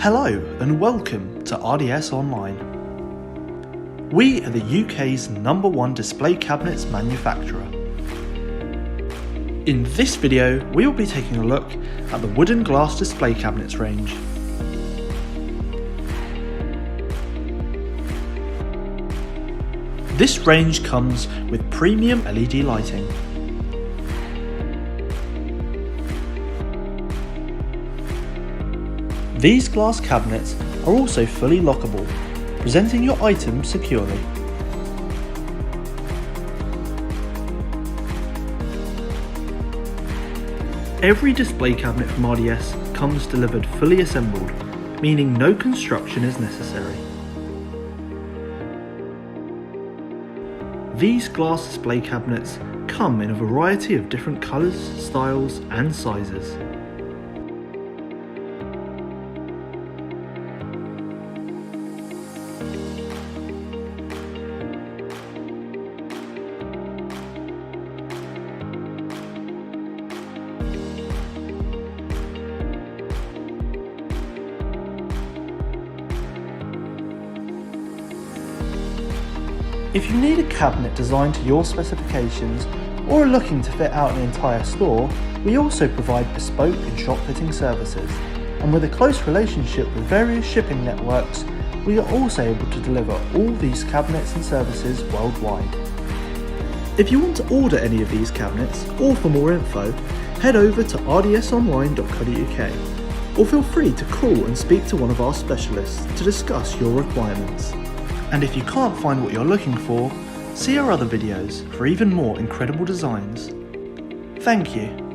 Hello and welcome to RDS Online. We are the UK's #1 display cabinets manufacturer. In this video, we will be taking a look at the wooden glass display cabinets range. This range comes with premium LED lighting. These glass cabinets are also fully lockable, presenting your items securely. Every display cabinet from RDS comes delivered fully assembled, meaning no construction is necessary. These glass display cabinets come in a variety of different colours, styles and sizes. If you need a cabinet designed to your specifications or are looking to fit out an entire store, we also provide bespoke and shop fitting services, and with a close relationship with various shipping networks, we are also able to deliver all these cabinets and services worldwide. If you want to order any of these cabinets or for more info, head over to rdsonline.co.uk or feel free to call and speak to one of our specialists to discuss your requirements. And if you can't find what you're looking for, see our other videos for even more incredible designs. Thank you.